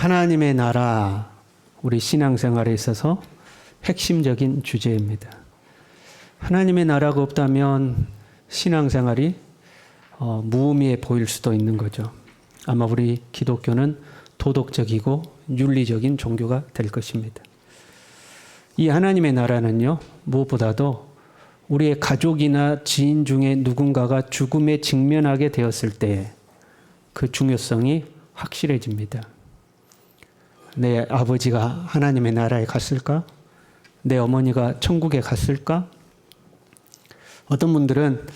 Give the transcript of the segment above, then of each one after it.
하나님의 나라, 우리 신앙생활에 있어서 핵심적인 주제입니다. 하나님의 나라가 없다면 신앙생활이 무의미해 보일 수도 있는 거죠. 아마 우리 기독교는 도덕적이고 윤리적인 종교가 될 것입니다. 이 하나님의 나라는요, 무엇보다도 우리의 가족이나 지인 중에 누군가가 죽음에 직면하게 되었을 때 그 중요성이 확실해집니다. 내 아버지가 하나님의 나라에 갔을까? 내 어머니가 천국에 갔을까? 어떤 분들은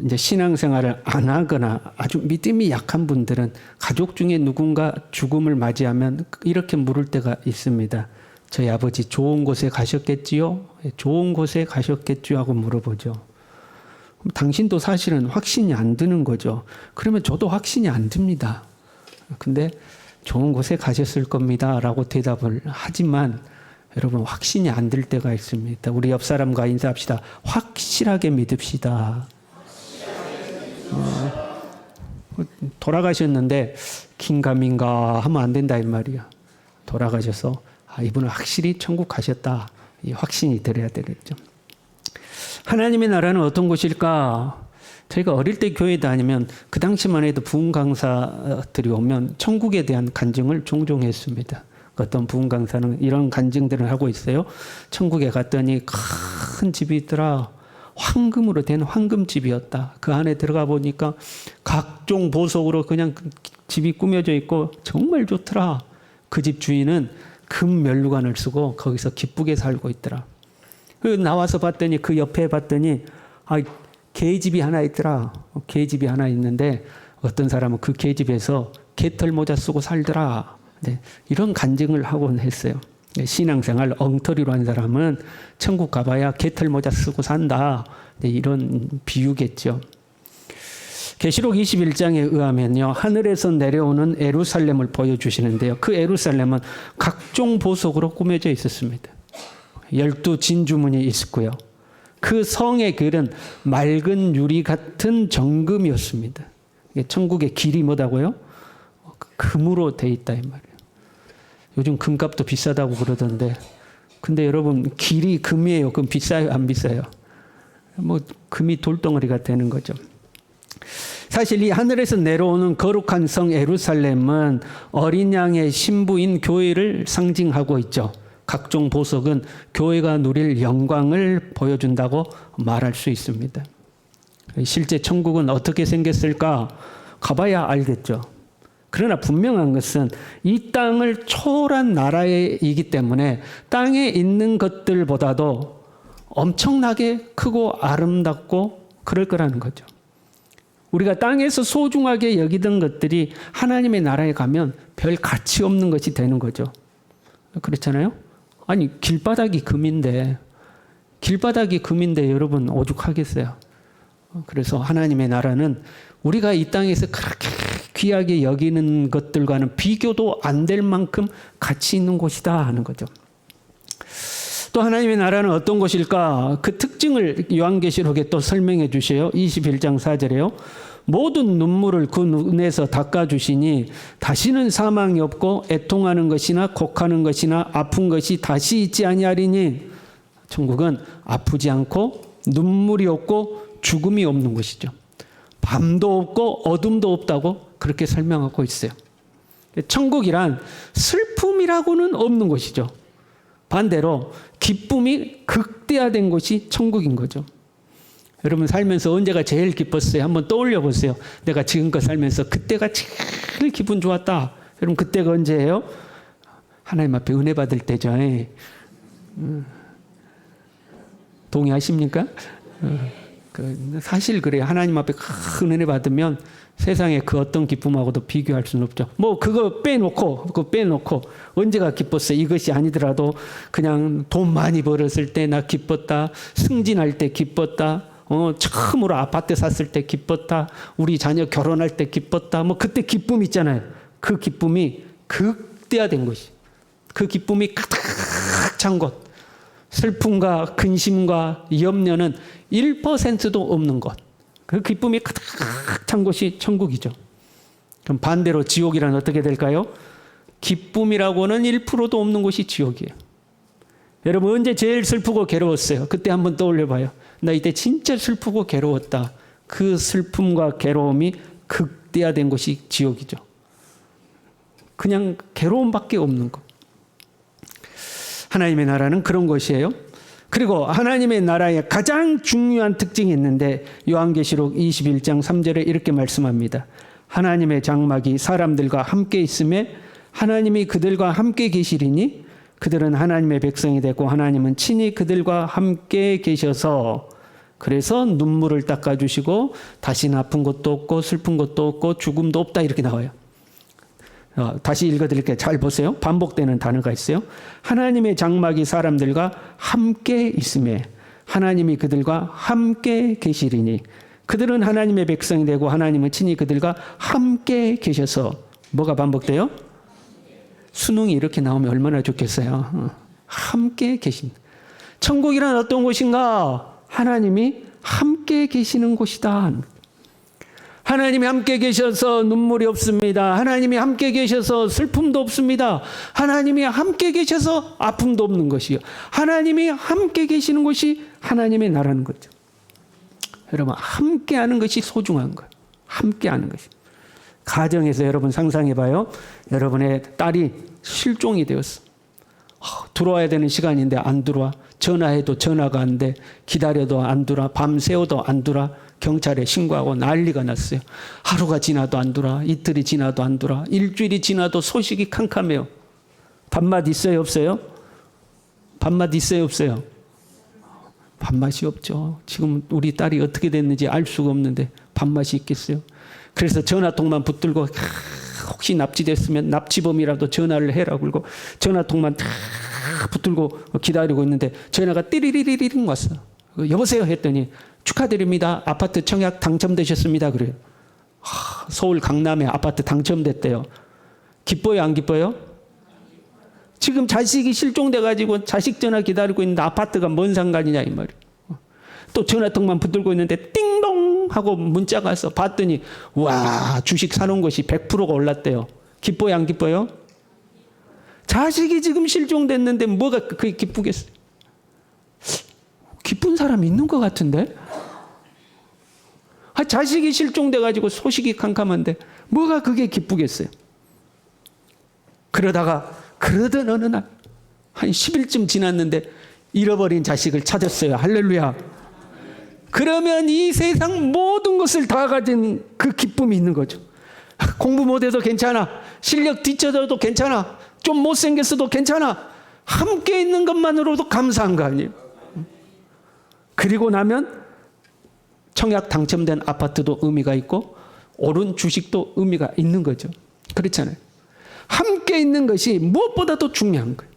이제 신앙생활을 안 하거나 아주 믿음이 약한 분들은 가족 중에 누군가 죽음을 맞이하면 이렇게 물을 때가 있습니다. 저희 아버지 좋은 곳에 가셨겠지요? 좋은 곳에 가셨겠지요? 하고 물어보죠. 그럼 당신도 사실은 확신이 안 드는 거죠. 그러면 저도 확신이 안 듭니다. 근데 좋은 곳에 가셨을 겁니다. 라고 대답을 하지만 여러분 확신이 안 들 때가 있습니다. 우리 옆 사람과 인사합시다. 확실하게 믿읍시다. 돌아가셨는데 긴가민가 하면 안 된다 이 말이야. 돌아가셔서 이분은 확실히 천국 가셨다. 이 확신이 들어야 되겠죠. 하나님의 나라는 어떤 곳일까? 저희가 어릴 때 교회 다니면 그 당시만 해도 부흥 강사들이 오면 천국에 대한 간증을 종종 했습니다. 어떤 부흥 강사는 이런 간증들을 하고 있어요. 천국에 갔더니 큰 집이 있더라. 황금으로 된 황금집이었다. 그 안에 들어가 보니까 각종 보석으로 그냥 집이 꾸며져 있고 정말 좋더라. 그 집 주인은 금 면류관을 쓰고 거기서 기쁘게 살고 있더라. 나와서 봤더니 그 옆에 봤더니 개집이 하나 있더라. 개집이 하나 있는데 어떤 사람은 그 개집에서 개털 모자 쓰고 살더라. 네, 이런 간증을 하곤 했어요. 신앙생활 엉터리로 한 사람은 천국 가봐야 개털 모자 쓰고 산다. 네, 이런 비유겠죠. 계시록 21장에 의하면요, 하늘에서 내려오는 예루살렘을 보여주시는데요. 그 예루살렘은 각종 보석으로 꾸며져 있었습니다. 12 진주문이 있었고요. 그 성의 길은 맑은 유리 같은 정금이었습니다. 천국의 길이 뭐다고요? 금으로 돼 있다 이 말이에요. 요즘 금값도 비싸다고 그러던데, 근데 여러분 길이 금이에요. 그럼 비싸요? 안 비싸요? 뭐 금이 돌덩어리가 되는 거죠. 사실 이 하늘에서 내려오는 거룩한 성 예루살렘은 어린 양의 신부인 교회를 상징하고 있죠. 각종 보석은 교회가 누릴 영광을 보여준다고 말할 수 있습니다. 실제 천국은 어떻게 생겼을까? 가봐야 알겠죠. 그러나 분명한 것은 이 땅을 초월한 나라이기 때문에 땅에 있는 것들보다도 엄청나게 크고 아름답고 그럴 거라는 거죠. 우리가 땅에서 소중하게 여기던 것들이 하나님의 나라에 가면 별 가치 없는 것이 되는 거죠. 그렇잖아요? 아니 길바닥이 금인데 여러분 오죽하겠어요. 그래서 하나님의 나라는 우리가 이 땅에서 그렇게 귀하게 여기는 것들과는 비교도 안 될 만큼 가치 있는 곳이다 하는 거죠. 또 하나님의 나라는 어떤 곳일까? 그 특징을 요한계시록에 또 설명해 주세요. 21장 4절에요. 모든 눈물을 그 눈에서 닦아주시니 다시는 사망이 없고 애통하는 것이나 곡하는 것이나 아픈 것이 다시 있지 아니하리니. 천국은 아프지 않고 눈물이 없고 죽음이 없는 곳이죠. 밤도 없고 어둠도 없다고 그렇게 설명하고 있어요. 천국이란 슬픔이라고는 없는 곳이죠. 반대로 기쁨이 극대화된 곳이 천국인 거죠. 여러분 살면서 언제가 제일 기뻤어요? 한번 떠올려 보세요. 내가 지금껏 살면서 그때가 제일 기분 좋았다. 여러분 그때가 언제예요? 하나님 앞에 은혜 받을 때죠. 동의하십니까? 사실 그래요. 하나님 앞에 큰 은혜 받으면 세상에 그 어떤 기쁨하고도 비교할 수는 없죠. 뭐 그거 빼놓고 언제가 기뻤어요? 이것이 아니더라도 그냥 돈 많이 벌었을 때 나 기뻤다. 승진할 때 기뻤다. 처음으로 아파트 샀을 때 기뻤다. 우리 자녀 결혼할 때 기뻤다. 뭐 그때 기쁨 있잖아요. 그 기쁨이 극대화된 것이. 그 기쁨이 가득 찬 곳. 슬픔과 근심과 염려는 1%도 없는 것. 그 기쁨이 가득 찬 곳이 천국이죠. 그럼 반대로 지옥이란 어떻게 될까요? 기쁨이라고는 1%도 없는 곳이 지옥이에요. 여러분 언제 제일 슬프고 괴로웠어요? 그때 한번 떠올려 봐요. 나 이때 진짜 슬프고 괴로웠다. 그 슬픔과 괴로움이 극대화된 곳이 지옥이죠. 그냥 괴로움밖에 없는 것. 하나님의 나라는 그런 것이에요. 그리고 하나님의 나라의 가장 중요한 특징이 있는데 요한계시록 21장 3절에 이렇게 말씀합니다. 하나님의 장막이 사람들과 함께 있음에 하나님이 그들과 함께 계시리니 그들은 하나님의 백성이 되고 하나님은 친히 그들과 함께 계셔서 그래서 눈물을 닦아주시고 다시는 아픈 것도 없고 슬픈 것도 없고 죽음도 없다 이렇게 나와요. 다시 읽어드릴게요. 잘 보세요. 반복되는 단어가 있어요. 하나님의 장막이 사람들과 함께 있음에 하나님이 그들과 함께 계시리니 그들은 하나님의 백성이 되고 하나님은 친히 그들과 함께 계셔서 뭐가 반복돼요? 수능이 이렇게 나오면 얼마나 좋겠어요. 함께 계신. 천국이란 어떤 곳인가? 하나님이 함께 계시는 곳이다. 하나님이 함께 계셔서 눈물이 없습니다. 하나님이 함께 계셔서 슬픔도 없습니다. 하나님이 함께 계셔서 아픔도 없는 것이요. 하나님이 함께 계시는 곳이 하나님의 나라는 거죠. 여러분 함께 하는 것이 소중한 거예요. 함께 하는 것이. 가정에서 여러분 상상해 봐요. 여러분의 딸이 실종이 되었어. 들어와야 되는 시간인데 안 들어와. 전화해도 전화가 안 돼. 기다려도 안 들어와. 밤새워도 안 들어와. 경찰에 신고하고 난리가 났어요. 하루가 지나도 안 들어와. 이틀이 지나도 안 들어와. 일주일이 지나도 소식이 캄캄해요. 밥맛 있어요 없어요? 밥맛 있어요 없어요? 밥맛이 없죠. 지금 우리 딸이 어떻게 됐는지 알 수가 없는데 밥맛이 있겠어요? 그래서 전화통만 붙들고 혹시 납치됐으면 납치범이라도 전화를 해라 그러고 전화통만 붙들고 기다리고 있는데 전화가 띠리리리링 왔어. 여보세요 했더니 축하드립니다. 아파트 청약 당첨되셨습니다. 그래요. 서울 강남에 아파트 당첨됐대요. 기뻐요 안 기뻐요? 지금 자식이 실종돼가지고 자식 전화 기다리고 있는데 아파트가 뭔 상관이냐 이 말이에요. 또 전화통만 붙들고 있는데 띵동 하고 문자가 와서 봤더니 와 주식 사놓은 것이 100%가 올랐대요. 기뻐요 안 기뻐요? 자식이 지금 실종됐는데 뭐가 그게 기쁘겠어요? 기쁜 사람이 있는 것 같은데? 자식이 실종돼가지고 소식이 캄캄한데 뭐가 그게 기쁘겠어요? 그러던 어느 날 한 10일쯤 지났는데 잃어버린 자식을 찾았어요. 할렐루야. 그러면 이 세상 모든 것을 다 가진 그 기쁨이 있는 거죠. 공부 못해도 괜찮아. 실력 뒤쳐져도 괜찮아. 좀 못생겼어도 괜찮아. 함께 있는 것만으로도 감사한 거 아니에요. 그리고 나면 청약 당첨된 아파트도 의미가 있고 오른 주식도 의미가 있는 거죠. 그렇잖아요. 함께 있는 것이 무엇보다도 중요한 거예요.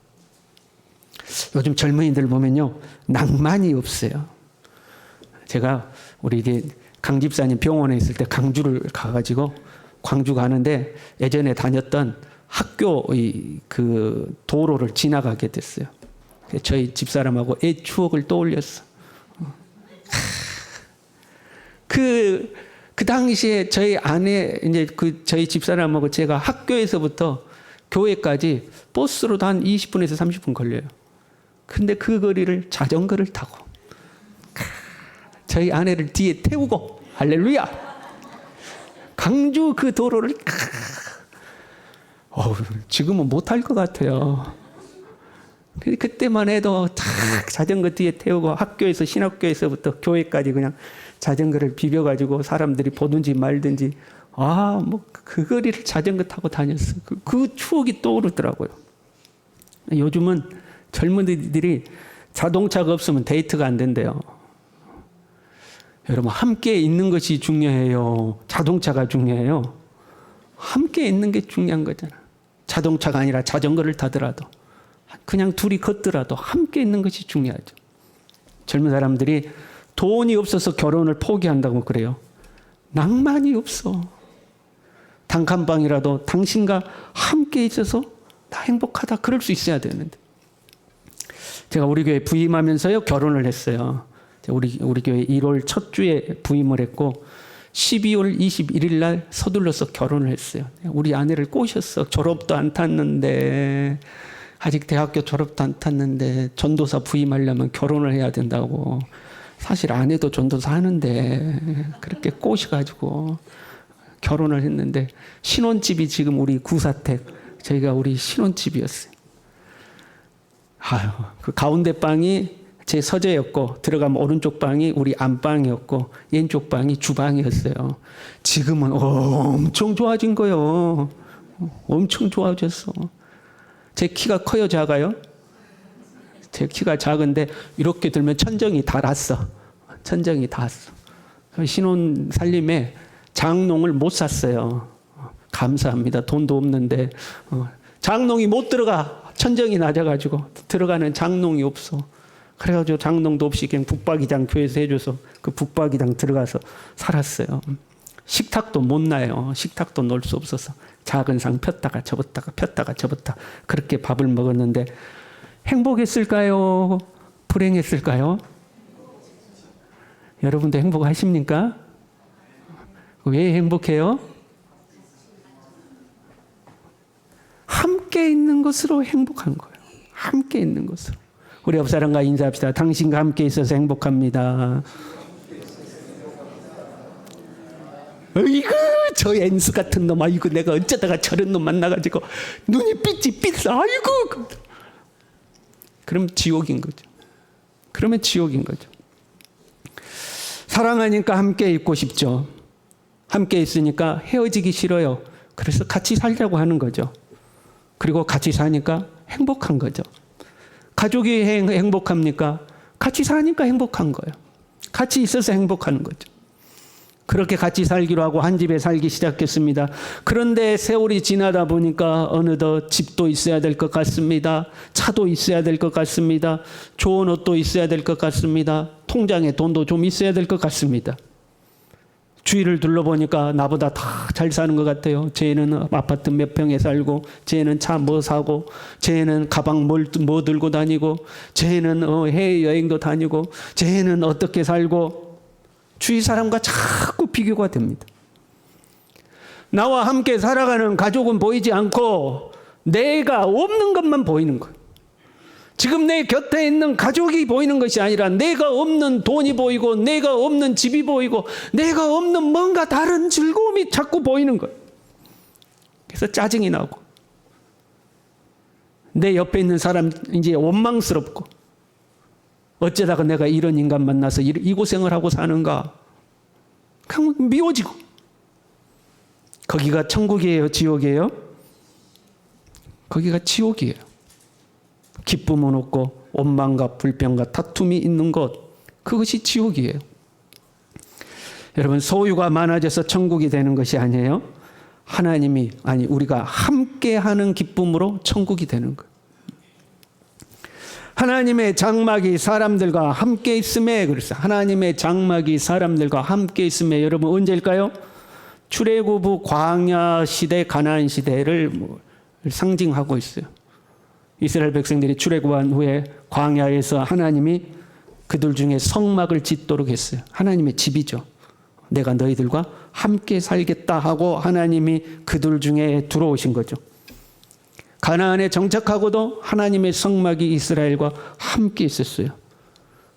요즘 젊은이들 보면요. 낭만이 없어요. 제가 우리 강 집사님 병원에 있을 때 광주를 가가지고 광주 가는데 예전에 다녔던 학교의 그 도로를 지나가게 됐어요. 저희 집사람하고 애 추억을 떠올렸어. 그 당시에 저희 아내, 이제 저희 집사람하고 제가 학교에서부터 교회까지 버스로도 한 20분에서 30분 걸려요. 근데 그 거리를 자전거를 타고 저희 아내를 뒤에 태우고 할렐루야! 광주 그 도로를 지금은 못할 것 같아요. 그때만 해도 자전거 뒤에 태우고 학교에서 신학교에서부터 교회까지 그냥 자전거를 비벼가지고 사람들이 보든지 말든지 그 거리를 자전거 타고 다녔어. 그 추억이 떠오르더라고요. 요즘은 젊은이들이 자동차가 없으면 데이트가 안 된대요. 여러분 함께 있는 것이 중요해요? 자동차가 중요해요? 함께 있는 게 중요한 거잖아. 자동차가 아니라 자전거를 타더라도 그냥 둘이 걷더라도 함께 있는 것이 중요하죠. 젊은 사람들이 돈이 없어서 결혼을 포기한다고 그래요. 낭만이 없어. 단칸방이라도 당신과 함께 있어서 나 행복하다 그럴 수 있어야 되는데. 제가 우리 교회 부임하면서요 결혼을 했어요. 우리 교회 1월 첫 주에 부임을 했고 12월 21일 날 서둘러서 결혼을 했어요. 우리 아내를 꼬셨어. 졸업도 안 탔는데, 아직 대학교 졸업도 안 탔는데 전도사 부임하려면 결혼을 해야 된다고. 사실 아내도 전도사 하는데 그렇게 꼬셔가지고 결혼을 했는데, 신혼집이 지금 우리 구사택, 저희가 우리 신혼집이었어요. 아유, 그 가운데 방이 제 서재였고, 들어가면 오른쪽 방이 우리 안방이었고, 왼쪽 방이 주방이었어요. 지금은 엄청 좋아진 거예요. 엄청 좋아졌어. 제 키가 커요, 작아요? 제 키가 작은데 이렇게 들면 천정이 닳았어. 천정이 닿았어. 신혼 살림에 장롱을 못 샀어요. 감사합니다. 돈도 없는데 장롱이 못 들어가. 천정이 낮아가지고 들어가는 장롱이 없어. 그래가지고 장롱도 없이 그냥 북박이장 교회에서 해줘서 그 북박이장 들어가서 살았어요. 식탁도 못 놔요. 식탁도 놓을 수 없어서 작은 상 폈다가 접었다가 폈다가 접었다 그렇게 밥을 먹었는데, 행복했을까요? 불행했을까요? 여러분도 행복하십니까? 왜 행복해요? 함께 있는 것으로 행복한 거예요. 함께 있는 것으로. 우리 옆 사람과 인사합시다. 당신과 함께 있어서 행복합니다. 어이구, 저 엔수 같은 놈, 아이고, 내가 어쩌다가 저런 놈 만나가지고 눈이 삐져, 아이고. 그럼 지옥인 거죠. 그러면 지옥인 거죠. 사랑하니까 함께 있고 싶죠. 함께 있으니까 헤어지기 싫어요. 그래서 같이 살자고 하는 거죠. 그리고 같이 사니까 행복한 거죠. 가족이 행복합니까? 같이 사니까 행복한 거예요. 같이 있어서 행복한 거죠. 그렇게 같이 살기로 하고 한 집에 살기 시작했습니다. 그런데 세월이 지나다 보니까 어느덧 집도 있어야 될 것 같습니다. 차도 있어야 될 것 같습니다. 좋은 옷도 있어야 될 것 같습니다. 통장에 돈도 좀 있어야 될 것 같습니다. 주위를 둘러보니까 나보다 다 잘 사는 것 같아요. 쟤는 아파트 몇 평에 살고, 쟤는 차 뭐 사고, 쟤는 가방 뭐 들고 다니고, 쟤는 해외여행도 다니고, 쟤는 어떻게 살고, 주위 사람과 자꾸 비교가 됩니다. 나와 함께 살아가는 가족은 보이지 않고 내가 없는 것만 보이는 거예요. 지금 내 곁에 있는 가족이 보이는 것이 아니라 내가 없는 돈이 보이고, 내가 없는 집이 보이고, 내가 없는 뭔가 다른 즐거움이 자꾸 보이는 거예요. 그래서 짜증이 나고, 내 옆에 있는 사람 이제 원망스럽고, 어쩌다가 내가 이런 인간 만나서 이 고생을 하고 사는가, 그냥 미워지고. 거기가 천국이에요, 지옥이에요? 거기가 지옥이에요. 기쁨은 없고 원망과 불평과 다툼이 있는 것, 그것이 지옥이에요. 여러분, 소유가 많아져서 천국이 되는 것이 아니에요. 하나님이, 아니 우리가 함께하는 기쁨으로 천국이 되는 거예요. 하나님의 장막이 사람들과 함께 있음에, 그랬어요. 하나님의 장막이 사람들과 함께 있음에, 여러분 언제일까요? 출애굽 후 광야 시대, 가나안 시대를 상징하고 있어요. 이스라엘 백성들이 출애굽한 후에 광야에서 하나님이 그들 중에 성막을 짓도록 했어요. 하나님의 집이죠. 내가 너희들과 함께 살겠다 하고 하나님이 그들 중에 들어오신 거죠. 가나안에 정착하고도 하나님의 성막이 이스라엘과 함께 있었어요.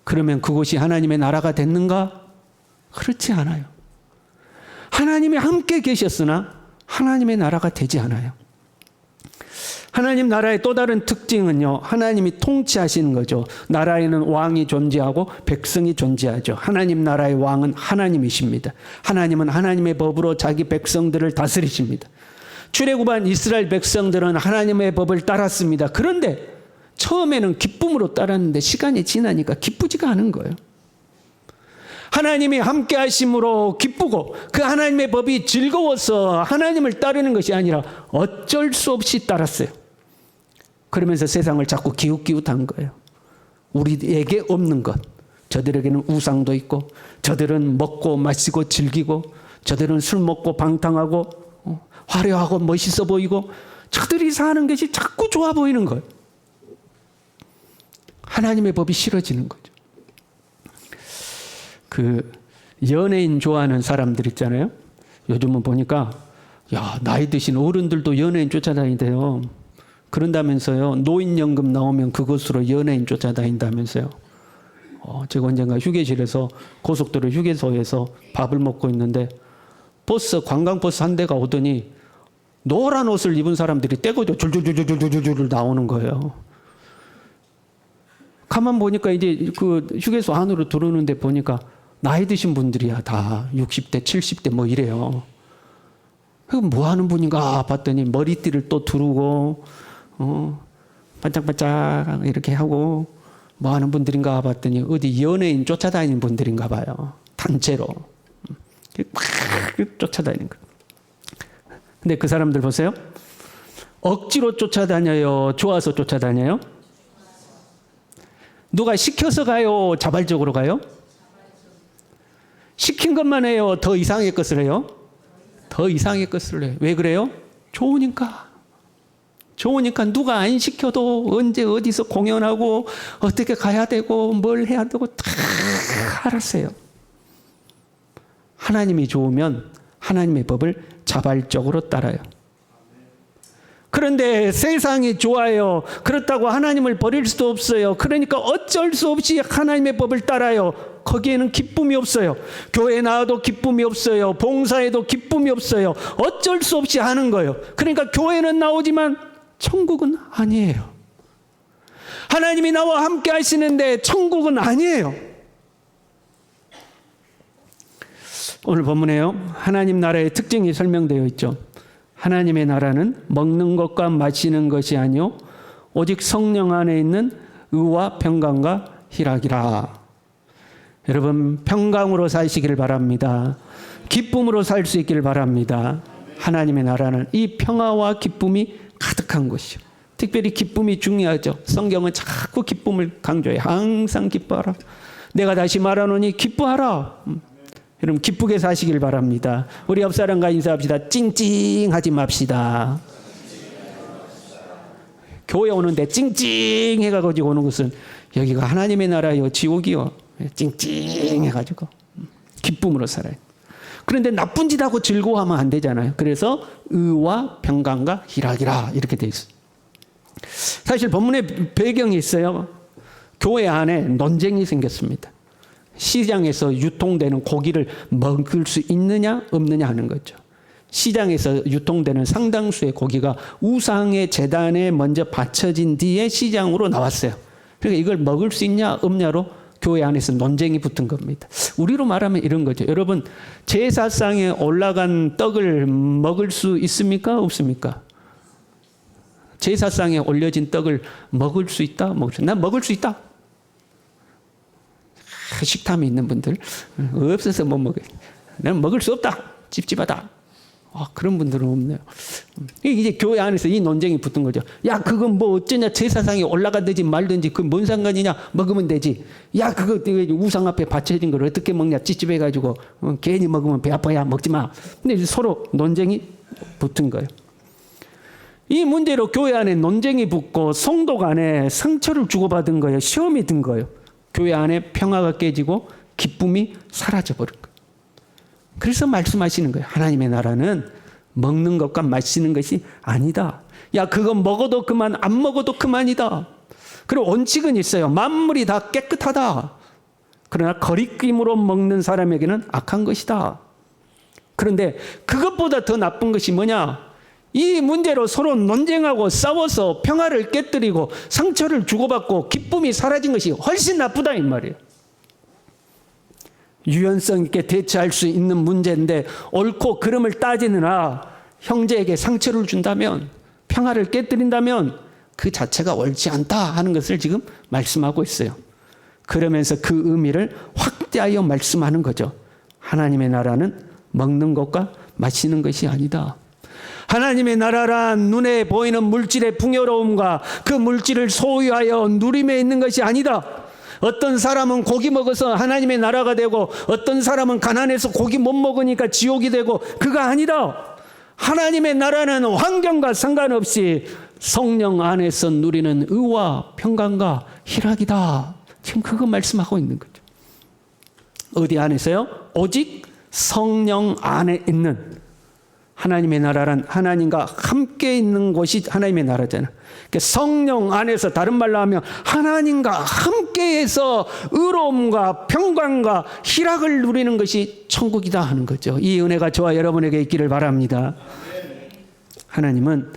그러면 그곳이 하나님의 나라가 됐는가? 그렇지 않아요. 하나님이 함께 계셨으나 하나님의 나라가 되지 않아요. 하나님 나라의 또 다른 특징은요, 하나님이 통치하시는 거죠. 나라에는 왕이 존재하고 백성이 존재하죠. 하나님 나라의 왕은 하나님이십니다. 하나님은 하나님의 법으로 자기 백성들을 다스리십니다. 출애굽한 이스라엘 백성들은 하나님의 법을 따랐습니다. 그런데 처음에는 기쁨으로 따랐는데 시간이 지나니까 기쁘지가 않은 거예요. 하나님이 함께 하심으로 기쁘고, 그 하나님의 법이 즐거워서 하나님을 따르는 것이 아니라 어쩔 수 없이 따랐어요. 그러면서 세상을 자꾸 기웃기웃한 거예요. 우리에게 없는 것. 저들에게는 우상도 있고, 저들은 먹고 마시고 즐기고, 저들은 술 먹고 방탕하고 화려하고 멋있어 보이고, 저들이 사는 것이 자꾸 좋아 보이는 거예요. 하나님의 법이 싫어지는 거죠. 연예인 좋아하는 사람들 있잖아요. 요즘은 보니까 야, 나이 드신 어른들도 연예인 쫓아다닌대요. 그런다면서요. 노인연금 나오면 그것으로 연예인 쫓아다닌다면서요. 제가 언젠가 휴게실에서 고속도로 휴게소에서 밥을 먹고 있는데 관광버스 한 대가 오더니 노란 옷을 입은 사람들이 떼고도 줄줄줄줄줄줄 나오는 거예요. 가만 보니까 이제 그 휴게소 안으로 들어오는데 보니까 나이 드신 분들이야. 다 60대, 70대 뭐 이래요. 뭐 하는 분인가 봤더니 머리띠를 또 두르고, 반짝반짝 이렇게 하고, 뭐 하는 분들인가 봤더니 어디 연예인 쫓아다니는 분들인가 봐요. 단체로. 막 쫓아다니는 거예요. 근데 그 사람들 보세요. 억지로 쫓아다녀요? 좋아서 쫓아다녀요? 누가 시켜서 가요? 자발적으로 가요? 시킨 것만 해요? 더 이상의 것을 해요? 더 이상의 것을 해요. 왜 그래요? 좋으니까. 좋으니까 누가 안 시켜도 언제 어디서 공연하고 어떻게 가야 되고 뭘 해야 되고 다 알았어요. 하나님이 좋으면 하나님의 법을 자발적으로 따라요. 그런데 세상이 좋아요. 그렇다고 하나님을 버릴 수도 없어요. 그러니까 어쩔 수 없이 하나님의 법을 따라요. 거기에는 기쁨이 없어요. 교회 나와도 기쁨이 없어요. 봉사에도 기쁨이 없어요. 어쩔 수 없이 하는 거예요. 그러니까 교회는 나오지만 천국은 아니에요. 하나님이 나와 함께 하시는데 천국은 아니에요. 오늘 본문에요. 하나님 나라의 특징이 설명되어 있죠. 하나님의 나라는 먹는 것과 마시는 것이 아니요 오직 성령 안에 있는 의와 평강과 희락이라. 여러분 평강으로 사시기를 바랍니다. 기쁨으로 살 수 있기를 바랍니다. 하나님의 나라는 이 평화와 기쁨이 가득한 것이요. 특별히 기쁨이 중요하죠. 성경은 자꾸 기쁨을 강조해요. 항상 기뻐하라. 내가 다시 말하노니 기뻐하라. 여러분 기쁘게 사시길 바랍니다. 우리 옆 사람과 인사합시다. 찡찡하지 맙시다. 교회 오는데 찡찡해가지고 오는 것은 여기가 하나님의 나라요 지옥이요. 찡찡해가지고 기쁨으로 살아요. 그런데 나쁜 짓 하고 즐거워하면 안 되잖아요. 그래서 의와 평강과 희락이라 이렇게 돼 있어요. 사실 본문에 배경이 있어요. 교회 안에 논쟁이 생겼습니다. 시장에서 유통되는 고기를 먹을 수 있느냐 없느냐 하는 거죠. 시장에서 유통되는 상당수의 고기가 우상의 제단에 먼저 바쳐진 뒤에 시장으로 나왔어요. 그러니까 이걸 먹을 수 있냐 없냐로 교회 안에서 논쟁이 붙은 겁니다. 우리로 말하면 이런 거죠. 여러분 제사상에 올라간 떡을 먹을 수 있습니까? 없습니까? 제사상에 올려진 떡을 먹을 수 있다? 난 먹을 수 있다. 식탐이 있는 분들 없어서 못 먹어요. 나는 먹을 수 없다. 찝찝하다. 그런 분들은 없네요. 이제 교회 안에서 이 논쟁이 붙은 거죠. 야 그건 뭐 어쩌냐 제사상에 올라가든지 말든지 그 뭔 상관이냐 먹으면 되지. 야 그거 우상 앞에 바쳐진 걸 어떻게 먹냐 찝찝해가지고 괜히 먹으면 배 아파야 먹지 마. 근데 이제 서로 논쟁이 붙은 거예요. 이 문제로 교회 안에 논쟁이 붙고 성도 간에 상처를 주고받은 거예요. 시험이 든 거예요. 교회 안에 평화가 깨지고 기쁨이 사라져버린 거예요. 그래서 말씀하시는 거예요. 하나님의 나라는 먹는 것과 마시는 것이 아니다. 야 그건 먹어도 그만 안 먹어도 그만이다. 그리고 원칙은 있어요. 만물이 다 깨끗하다. 그러나 거리낌으로 먹는 사람에게는 악한 것이다. 그런데 그것보다 더 나쁜 것이 뭐냐? 이 문제로 서로 논쟁하고 싸워서 평화를 깨뜨리고 상처를 주고받고 기쁨이 사라진 것이 훨씬 나쁘다 이 말이에요. 유연성 있게 대처할 수 있는 문제인데 옳고 그름을 따지느라 형제에게 상처를 준다면 평화를 깨뜨린다면 그 자체가 옳지 않다 하는 것을 지금 말씀하고 있어요. 그러면서 그 의미를 확대하여 말씀하는 거죠. 하나님의 나라는 먹는 것과 마시는 것이 아니다. 하나님의 나라란 눈에 보이는 물질의 풍요로움과 그 물질을 소유하여 누림에 있는 것이 아니다. 어떤 사람은 고기 먹어서 하나님의 나라가 되고 어떤 사람은 가난해서 고기 못 먹으니까 지옥이 되고 그가 아니다. 하나님의 나라는 환경과 상관없이 성령 안에서 누리는 의와 평강과 희락이다. 지금 그거 말씀하고 있는 거죠. 어디 안에서요? 오직 성령 안에 있는 하나님의 나라란 하나님과 함께 있는 곳이 하나님의 나라잖아요. 그러니까 성령 안에서, 다른 말로 하면 하나님과 함께해서 의로움과 평강과 희락을 누리는 것이 천국이다 하는 거죠. 이 은혜가 저와 여러분에게 있기를 바랍니다. 하나님은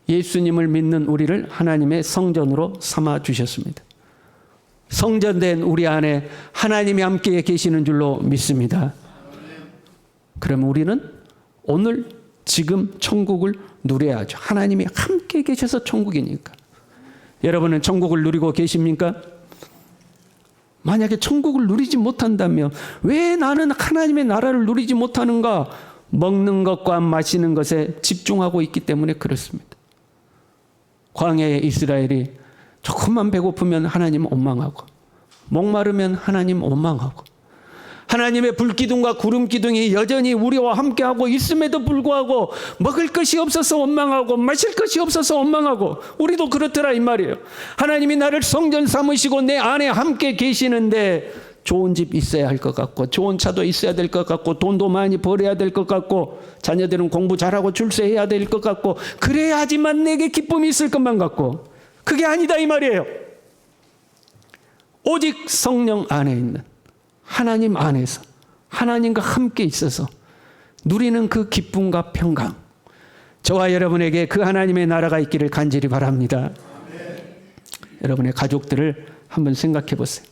예수님을 믿는 우리를 하나님의 성전으로 삼아 주셨습니다. 성전된 우리 안에 하나님이 함께 계시는 줄로 믿습니다. 그러면 우리는 오늘 지금 천국을 누려야죠. 하나님이 함께 계셔서 천국이니까. 여러분은 천국을 누리고 계십니까? 만약에 천국을 누리지 못한다면 왜 나는 하나님의 나라를 누리지 못하는가? 먹는 것과 마시는 것에 집중하고 있기 때문에 그렇습니다. 광야의 이스라엘이 조금만 배고프면 하나님 원망하고, 목마르면 하나님 원망하고, 하나님의 불기둥과 구름기둥이 여전히 우리와 함께하고 있음에도 불구하고 먹을 것이 없어서 원망하고 마실 것이 없어서 원망하고, 우리도 그렇더라 이 말이에요. 하나님이 나를 성전 삼으시고 내 안에 함께 계시는데 좋은 집 있어야 할 것 같고, 좋은 차도 있어야 될 것 같고, 돈도 많이 벌어야 될 것 같고, 자녀들은 공부 잘하고 출세해야 될 것 같고, 그래야지만 내게 기쁨이 있을 것만 같고, 그게 아니다 이 말이에요. 오직 성령 안에 있는 하나님 안에서 하나님과 함께 있어서 누리는 그 기쁨과 평강, 저와 여러분에게 그 하나님의 나라가 있기를 간절히 바랍니다. 여러분의 가족들을 한번 생각해 보세요.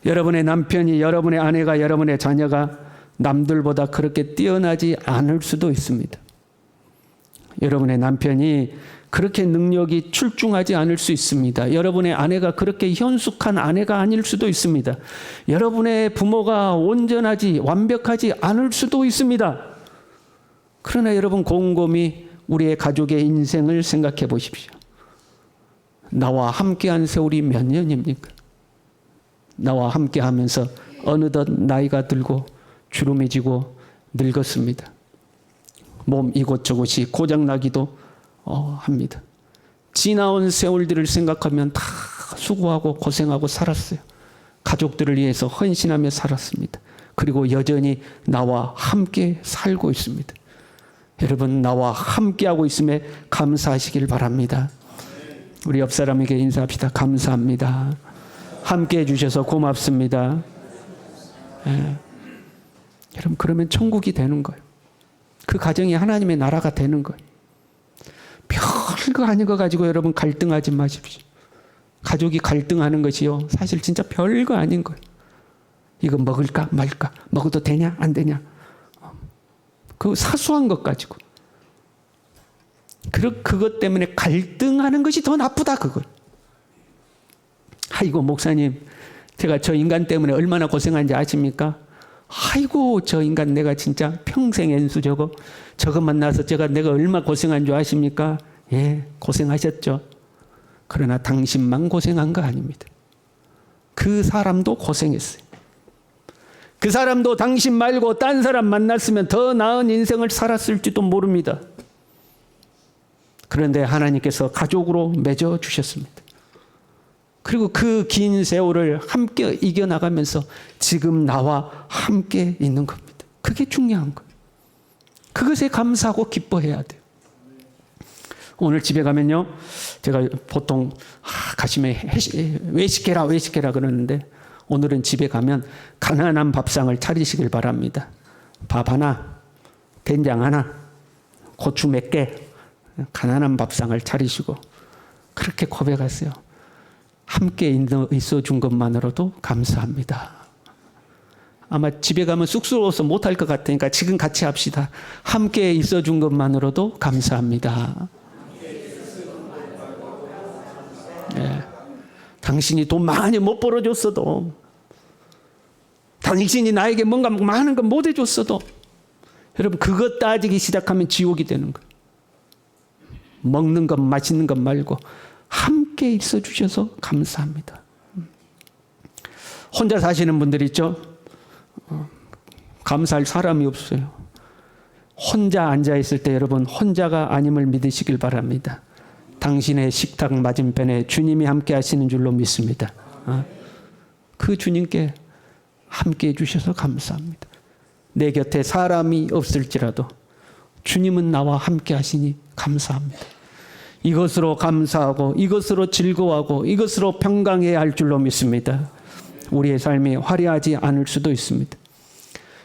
여러분의 남편이, 여러분의 아내가, 여러분의 자녀가 남들보다 그렇게 뛰어나지 않을 수도 있습니다. 여러분의 남편이 그렇게 능력이 출중하지 않을 수 있습니다. 여러분의 아내가 그렇게 현숙한 아내가 아닐 수도 있습니다. 여러분의 부모가 온전하지, 완벽하지 않을 수도 있습니다. 그러나 여러분 곰곰이 우리의 가족의 인생을 생각해 보십시오. 나와 함께한 세월이 몇 년입니까? 나와 함께하면서 어느덧 나이가 들고 주름이 지고 늙었습니다. 몸 이곳저곳이 고장나기도 합니다. 지나온 세월들을 생각하면 다 수고하고 고생하고 살았어요. 가족들을 위해서 헌신하며 살았습니다. 그리고 여전히 나와 함께 살고 있습니다. 여러분, 나와 함께하고 있음에 감사하시길 바랍니다. 우리 옆 사람에게 인사합시다. 감사합니다. 함께해 주셔서 고맙습니다. 예. 여러분, 그러면 천국이 되는 거예요. 그 가정이 하나님의 나라가 되는 거예요. 별거 아닌 거 가지고 여러분 갈등하지 마십시오. 가족이 갈등하는 것이요, 사실 진짜 별거 아닌 거예요. 이거 먹을까 말까, 먹어도 되냐 안 되냐, 그 사소한 것 가지고 그것 때문에 갈등하는 것이 더 나쁘다 그걸. 아이고 목사님, 제가 저 인간 때문에 얼마나 고생한지 아십니까? 아이고 저 인간 내가 진짜 평생 연수 저거 만나서 내가 얼마나 고생한 줄 아십니까? 예, 고생하셨죠. 그러나 당신만 고생한 거 아닙니다. 그 사람도 고생했어요. 그 사람도 당신 말고 딴 사람 만났으면 더 나은 인생을 살았을지도 모릅니다. 그런데 하나님께서 가족으로 맺어 주셨습니다. 그리고 그 긴 세월을 함께 이겨나가면서 지금 나와 함께 있는 겁니다. 그게 중요한 거예요. 그것에 감사하고 기뻐해야 돼요. 오늘 집에 가면요, 제가 보통 가시면 외식해라 그러는데, 오늘은 집에 가면 가난한 밥상을 차리시길 바랍니다. 밥 하나, 된장 하나, 고추 몇 개, 가난한 밥상을 차리시고 그렇게 고백하세요. 함께 있어 준 것만으로도 감사합니다. 아마 집에 가면 쑥스러워서 못할 것 같으니까 지금 같이 합시다. 함께 있어 준 것만으로도 감사합니다. 네. 당신이 돈 많이 못 벌어줬어도, 당신이 나에게 뭔가 많은 건 못 해줬어도, 여러분 그것 따지기 시작하면 지옥이 되는 거예요. 먹는 것 맛있는 것 말고 함께 있어 주셔서 감사합니다. 혼자 사시는 분들 있죠? 감사할 사람이 없어요. 혼자 앉아 있을 때 여러분 혼자가 아님을 믿으시길 바랍니다. 당신의 식탁 맞은편에 주님이 함께 하시는 줄로 믿습니다. 그 주님께 함께해 주셔서 감사합니다. 내 곁에 사람이 없을지라도 주님은 나와 함께 하시니 감사합니다. 이것으로 감사하고 이것으로 즐거워하고 이것으로 평강해야 할 줄로 믿습니다. 우리의 삶이 화려하지 않을 수도 있습니다.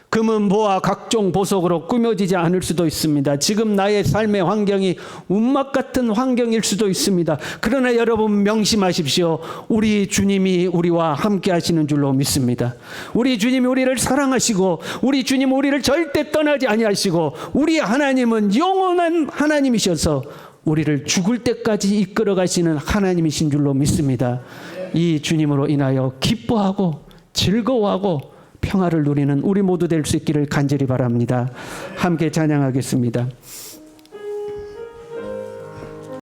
금은 뭐와 각종 보석으로 꾸며지지 않을 수도 있습니다. 지금 나의 삶의 환경이 운막 같은 환경일 수도 있습니다. 그러나 여러분 명심하십시오. 우리 주님이 우리와 함께 하시는 줄로 믿습니다. 우리 주님이 우리를 사랑하시고 우리 주님은 우리를 절대 떠나지 아니하시고 우리 하나님은 영원한 하나님이셔서 우리를 죽을 때까지 이끌어 가시는 하나님이신 줄로 믿습니다. 이 주님으로 인하여 기뻐하고 즐거워하고 평화를 누리는 우리 모두 될 수 있기를 간절히 바랍니다. 함께 찬양하겠습니다.